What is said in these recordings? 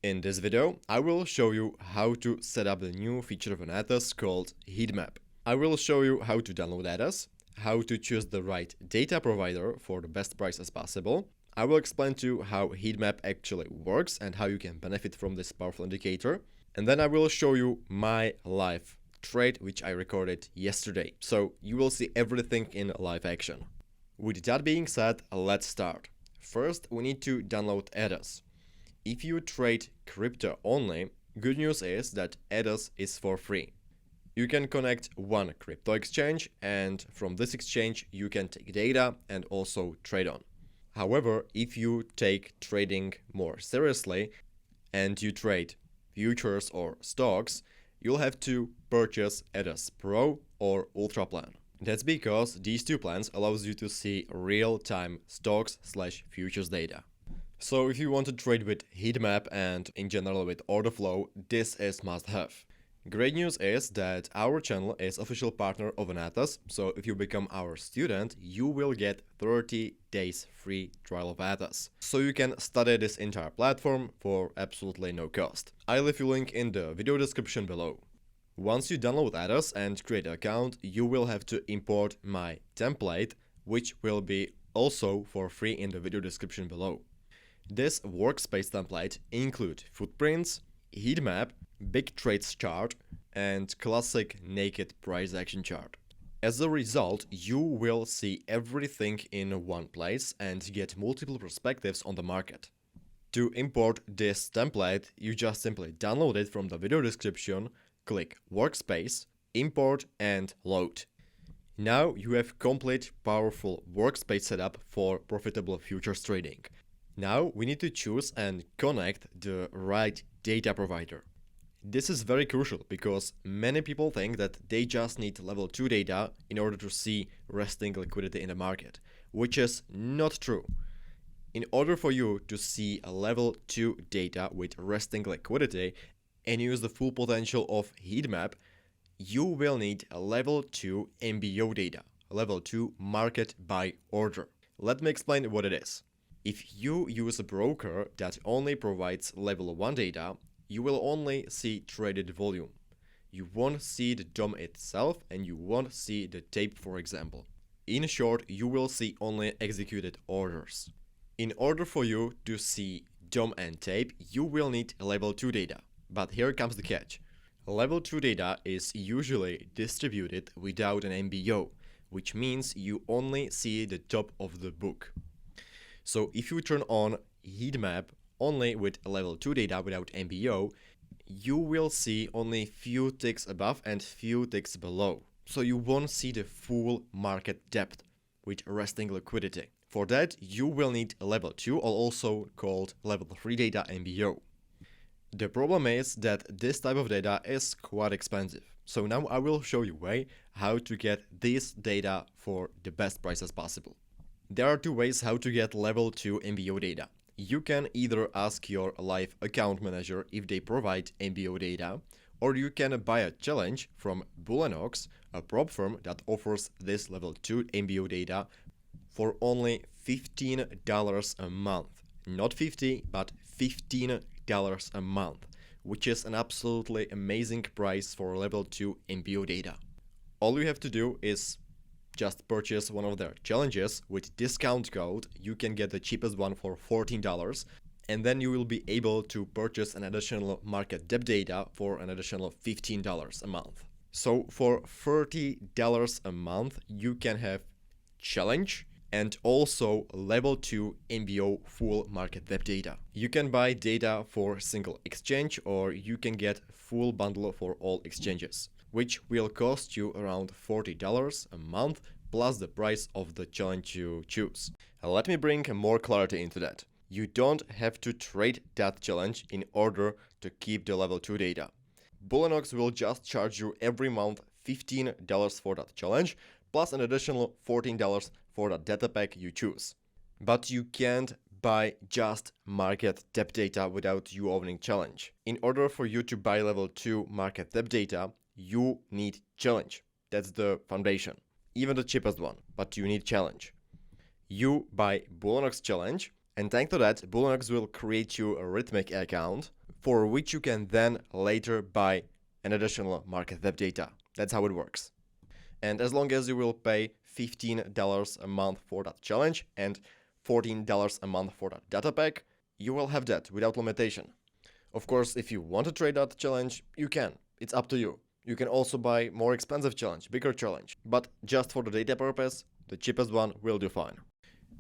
In this video, I will show you how to set up the new feature of an ATAS called HEATMAP. I will show you how to download ATAS, how to choose the right data provider for the best price as possible. I will explain to you how HEATMAP actually works and how you can benefit from this powerful indicator. And then I will show you my live trade, which I recorded yesterday. So you will see everything in live action. With that being said, let's start. First, we need to download ATAS. If you trade crypto only, good news is that ATAS is for free. You can connect one crypto exchange, and from this exchange you can take data and also trade on. However, if you take trading more seriously and you trade futures or stocks, you'll have to purchase ATAS Pro or Ultra plan. That's because these two plans allows you to see real-time stocks/futures data. So if you want to trade with HEATMAP and in general with order flow, this is must-have. Great news is that our channel is official partner of ATAS, so if you become our student, you will get 30 days free trial of ATAS. So you can study this entire platform for absolutely no cost. I'll leave you a link in the video description below. Once you download ATAS and create an account, you will have to import my template, which will be also for free in the video description below. This workspace template includes footprints, HEATMAP, big trades chart, and classic naked price action chart. As a result, you will see everything in one place and get multiple perspectives on the market. To import this template, you just simply download it from the video description, click Workspace, Import and Load. Now you have complete powerful workspace setup for profitable futures trading. Now we need to choose and connect the right data provider. This is very crucial because many people think that they just need level 2 data in order to see resting liquidity in the market, which is not true. In order for you to see a level 2 data with resting liquidity and use the full potential of HEATMAP, you will need a level 2 MBO data, level 2 market by order. Let me explain what it is. If you use a broker that only provides level 1 data, you will only see traded volume. You won't see the DOM itself and you won't see the tape, for example. In short, you will see only executed orders. In order for you to see DOM and tape, you will need level 2 data. But here comes the catch. Level 2 data is usually distributed without an MBO, which means you only see the top of the book. So if you turn on HEATMAP only with level 2 data without MBO, you will see only few ticks above and few ticks below. So you won't see the full market depth with resting liquidity. For that, you will need level 2 or also called level 3 data MBO. The problem is that this type of data is quite expensive. So now I will show you a way how to get this data for the best prices possible. There are two ways how to get level 2 MBO data. You can either ask your live account manager if they provide MBO data, or you can buy a challenge from Bullenox, a prop firm that offers this level 2 MBO data for only $15 a month. Not 50, but $15 a month, which is an absolutely amazing price for level 2 MBO data. All you have to do is just purchase one of their challenges with discount code. You can get the cheapest one for $14, and then you will be able to purchase an additional market depth data for an additional $15 a month. So for $30 a month, you can have challenge and also level 2 MBO full market depth data. You can buy data for single exchange, or you can get full bundle for all exchanges, which will cost you around $40 a month plus the price of the challenge you choose. Let me bring more clarity into that. You don't have to trade that challenge in order to keep the level 2 data. Bullenox will just charge you every month $15 for that challenge plus an additional $14 for that data pack you choose. But you can't buy just market depth data without you owning challenge. In order for you to buy level 2 market depth data, you need challenge. That's the foundation. Even the cheapest one, but you need challenge. You buy Bullenox challenge, and thanks to that, Bullenox will create you a HEATMAP account for which you can then later buy an additional market depth data. That's how it works. And as long as you will pay $15 a month for that challenge and $14 a month for that data pack, you will have that without limitation. Of course, if you want to trade that challenge, you can. It's up to you. You can also buy more expensive challenge, bigger challenge, but just for the data purpose, the cheapest one will do fine.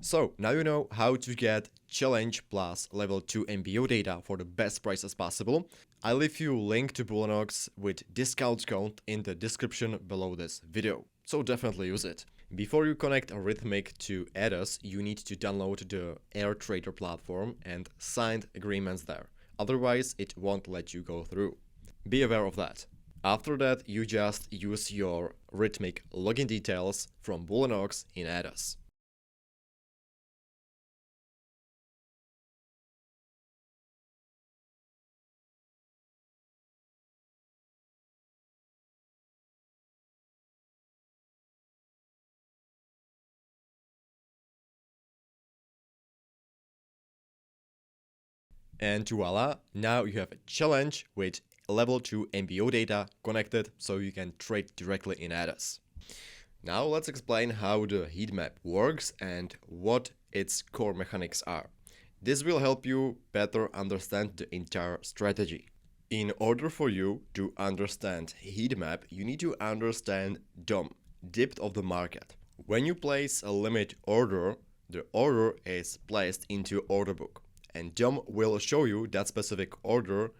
So now you know how to get challenge plus level 2 MBO data for the best prices possible. I'll leave you a link to Bullanox with discount code in the description below this video, so definitely use it. Before you connect HEATMAP to ADAS, you need to download the AirTrader platform and signed agreements there. Otherwise, it won't let you go through. Be aware of that. After that, you just use your HEATMAP login details from Bullanox in ADAS. And voila, now you have a challenge with level 2 MBO data connected so you can trade directly in ADAS. Now let's explain how the heat map works and what its core mechanics are. This will help you better understand the entire strategy. In order for you to understand heat map, you need to understand DOM, depth of the market. When you place a limit order, the order is placed into order book, and DOM will show you that specific order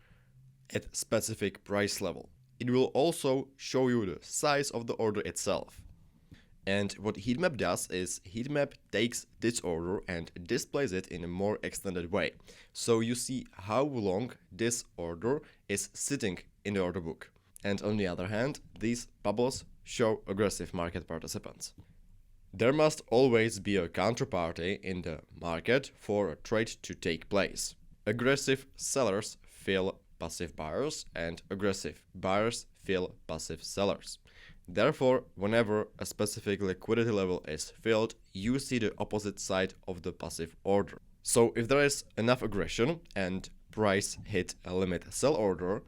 at specific price level. It will also show you the size of the order itself. And what HEATMAP does is HEATMAP takes this order and displays it in a more extended way. So you see how long this order is sitting in the order book. And on the other hand, these bubbles show aggressive market participants. There must always be a counterparty in the market for a trade to take place. Aggressive sellers fill passive buyers and aggressive buyers fill passive sellers. Therefore, whenever a specific liquidity level is filled, you see the opposite side of the passive order. So if there is enough aggression and price hit a limit sell order,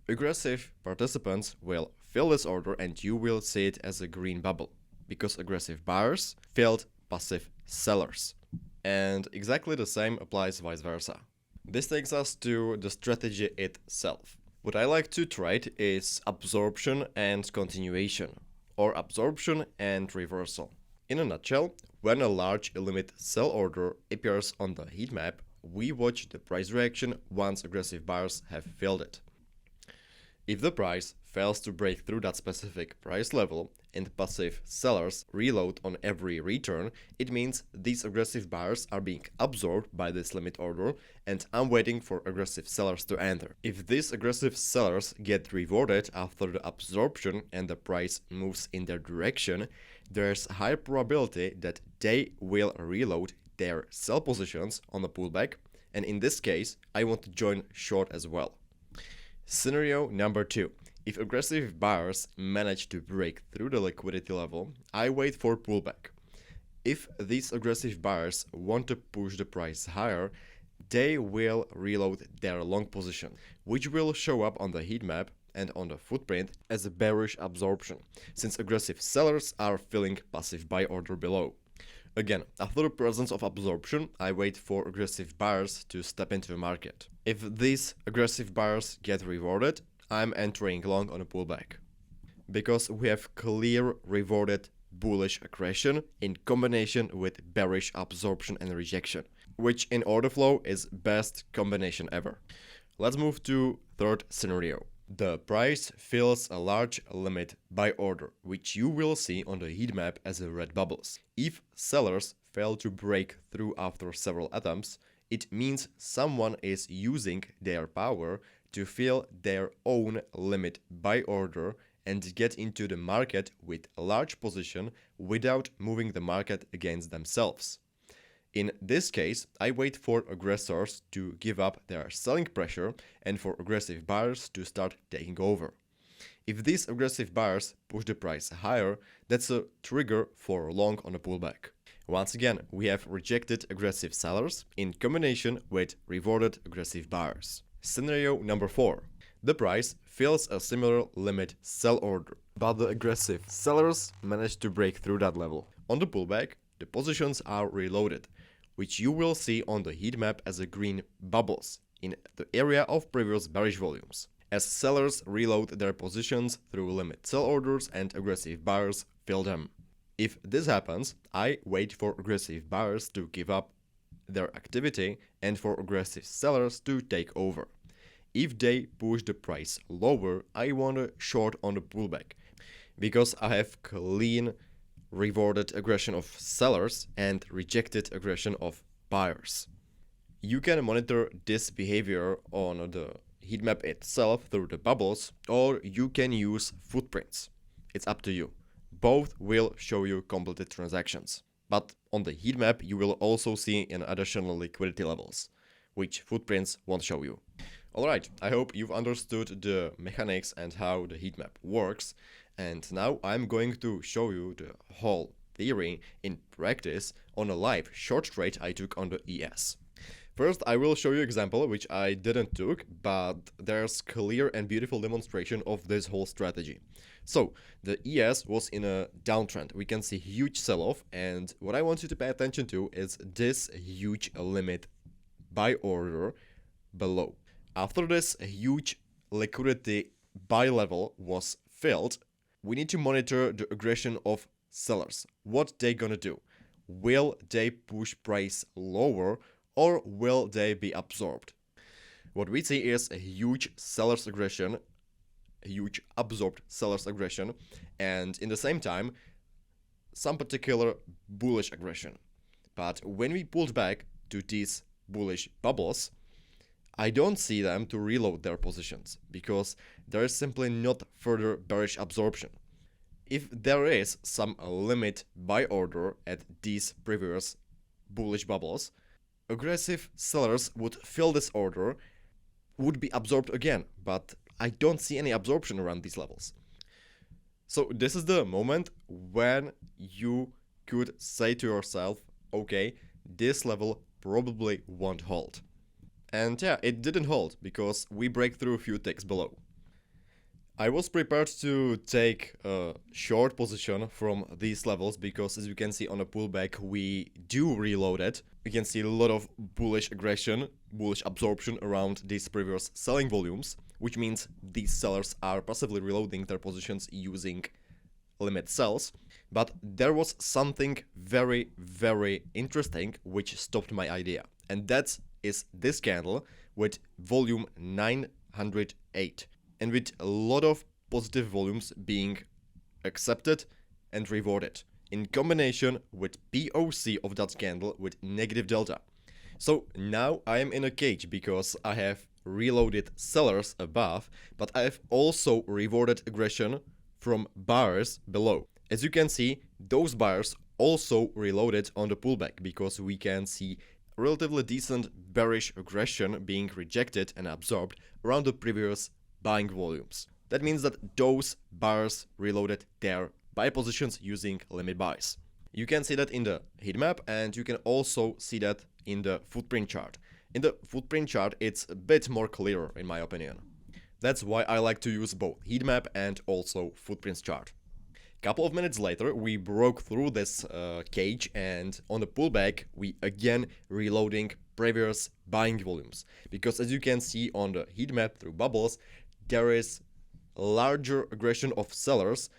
aggressive participants will fill this order and you will see it as a green bubble, because aggressive buyers filled passive sellers. And exactly the same applies vice versa. This takes us to the strategy itself. What I like to trade is absorption and continuation, or absorption and reversal. In a nutshell, when a large limit sell order appears on the heat map, we watch the price reaction once aggressive buyers have filled it. If the price fails to break through that specific price level and passive sellers reload on every return, it means these aggressive buyers are being absorbed by this limit order and I'm waiting for aggressive sellers to enter. If these aggressive sellers get rewarded after the absorption and the price moves in their direction, there's high probability that they will reload their sell positions on the pullback, and in this case, I want to join short as well. Scenario number 2. If aggressive buyers manage to break through the liquidity level, I wait for pullback. If these aggressive buyers want to push the price higher, they will reload their long position, which will show up on the heat map and on the footprint as a bearish absorption, since aggressive sellers are filling passive buy order below. Again, after the presence of absorption, I wait for aggressive buyers to step into the market. If these aggressive buyers get rewarded, I'm entering long on a pullback. Because we have clear rewarded bullish aggression in combination with bearish absorption and rejection, which in order flow is best combination ever. Let's move to third scenario. The price fills a large limit buy order, which you will see on the heat map as a red bubbles. If sellers fail to break through after several attempts, it means someone is using their power to fill their own limit buy order and get into the market with a large position without moving the market against themselves. In this case, I wait for aggressors to give up their selling pressure and for aggressive buyers to start taking over. If these aggressive buyers push the price higher, that's a trigger for long on a pullback. Once again, we have rejected aggressive sellers in combination with rewarded aggressive buyers. Scenario number 4. The price fills a similar limit sell order, but the aggressive sellers manage to break through that level. On the pullback, the positions are reloaded, which you will see on the heat map as a green bubbles in the area of previous bearish volumes, as sellers reload their positions through limit sell orders and aggressive buyers fill them. If this happens, I wait for aggressive buyers to give up their activity and for aggressive sellers to take over. If they push the price lower, I want a short on the pullback, because I have clean rewarded aggression of sellers and rejected aggression of buyers. You can monitor this behavior on the heat map itself through the bubbles, or you can use footprints. It's up to you. Both will show you completed transactions. But on the heat map, you will also see an additional liquidity levels, which footprints won't show you. Alright, I hope you've understood the mechanics and how the heat map works. And now I'm going to show you the whole theory in practice on a live short trade I took on the ES. First, I will show you an example which I didn't took, but there's clear and beautiful demonstration of this whole strategy. So, the ES was in a downtrend. We can see huge sell-off, and what I want you to pay attention to is this huge limit buy order below. After this huge liquidity buy level was filled, we need to monitor the aggression of sellers. What they gonna do? Will they push price lower or will they be absorbed? What we see is a huge seller's aggression, a huge absorbed seller's aggression, and in the same time, some particular bullish aggression. But when we pulled back to these bullish bubbles, I don't see them to reload their positions, because there is simply not further bearish absorption. If there is some limit buy order at these previous bullish bubbles, aggressive sellers would fill this order, would be absorbed again, but I don't see any absorption around these levels. So this is the moment when you could say to yourself, okay, this level probably won't hold. And yeah, it didn't hold, because we break through a few ticks below. I was prepared to take a short position from these levels, because as you can see on a pullback, we do reload it. We can see a lot of bullish aggression, bullish absorption around these previous selling volumes, which means these sellers are passively reloading their positions using limit sells. But there was something very, very interesting which stopped my idea, and that is this candle with volume 908. And with a lot of positive volumes being accepted and rewarded, in combination with POC of that candle with negative delta. So now I am in a cage, because I have reloaded sellers above, but I have also rewarded aggression from buyers below. As you can see, those buyers also reloaded on the pullback, because we can see relatively decent bearish aggression being rejected and absorbed around the previous buying volumes. That means that those buyers reloaded their buy positions using limit buys. You can see that in the heat map, and you can also see that in the footprint chart. In the footprint chart, it's a bit more clearer in my opinion. That's why I like to use both heat map and also footprints chart. Couple of minutes later, we broke through this cage, and on the pullback, we again reloading previous buying volumes. Because as you can see on the heat map through bubbles, there is larger aggression of sellers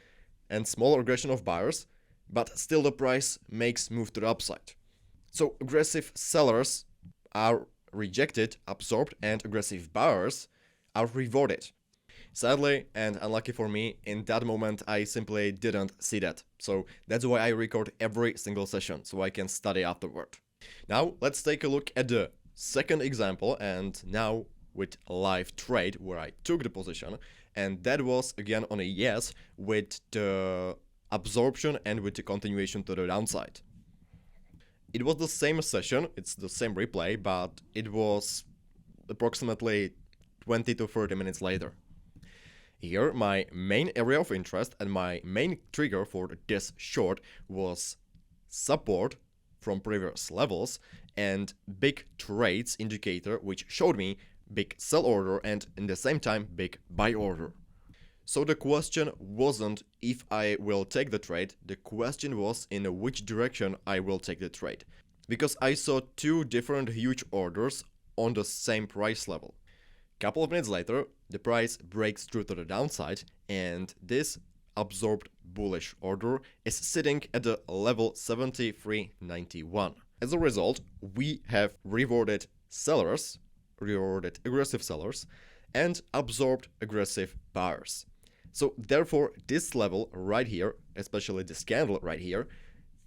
and smaller aggression of buyers, but still the price makes move to the upside. So aggressive sellers are rejected, absorbed, and aggressive buyers are rewarded. Sadly, and unlucky for me, in that moment I simply didn't see that. So that's why I record every single session, so I can study afterward. Now let's take a look at the second example, and now with a live trade where I took the position, and that was again on a yes with the absorption and with the continuation to the downside. It was the same session, it's the same replay, but it was approximately 20 to 30 minutes later. Here, my main area of interest and my main trigger for this short was support from previous levels and big trades indicator, which showed me big sell order and in the same time big buy order. So the question wasn't if I will take the trade, the question was in which direction I will take the trade. Because I saw two different huge orders on the same price level. Couple of minutes later, the price breaks through to the downside and this absorbed bullish order is sitting at the level 73.91. As a result, we have rewarded aggressive sellers and absorbed aggressive buyers. So therefore, this level right here, especially this candle right here,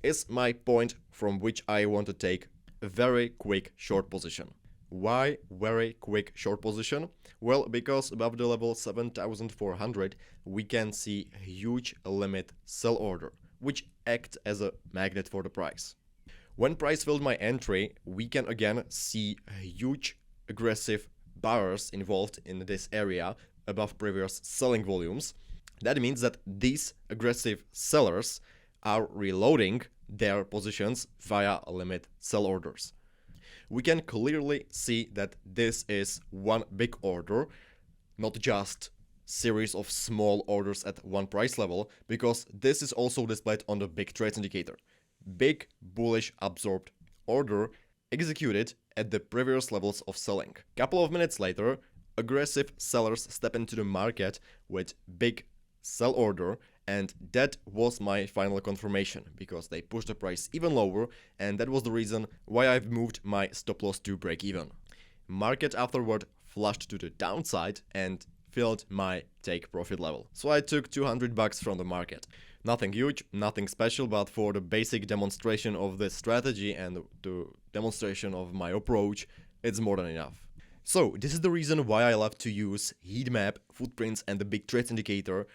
is my point from which I want to take a very quick short position. Why very quick short position? Well, because above the level 7400 we can see a huge limit sell order, which acts as a magnet for the price. When price filled my entry, we can again see huge aggressive buyers involved in this area above previous selling volumes. That means that these aggressive sellers are reloading their positions via limit sell orders. We can clearly see that this is one big order, not just series of small orders at one price level, because this is also displayed on the big trades indicator. Big bullish absorbed order executed at the previous levels of selling. Couple of minutes later, aggressive sellers step into the market with big sell order, and that was my final confirmation because they pushed the price even lower, and that was the reason why I've moved my stop loss to break even. Market afterward flushed to the downside and filled my take profit level. So I took $200 from the market. Nothing huge, nothing special, but for the basic demonstration of this strategy and the demonstration of my approach, it's more than enough. So this is the reason why I love to use heat map, footprints and the big trades indicator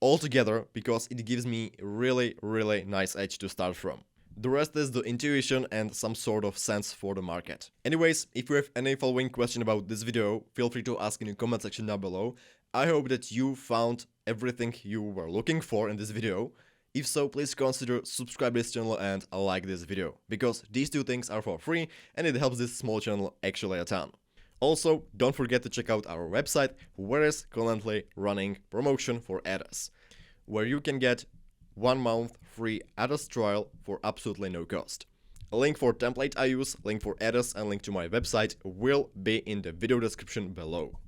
all together, because it gives me really nice edge to start from. The rest is the intuition and some sort of sense for the market. Anyways, if you have any following question about this video, feel free to ask in the comment section down below. I hope that you found everything you were looking for in this video. If so, please consider subscribe this channel and like this video, because these two things are for free and it helps this small channel actually a ton. Also, don't forget to check out our website, where is currently running promotion for Adders, where you can get 1 month free Adders trial for absolutely no cost. A link for template I use, link for Adders and link to my website will be in the video description below.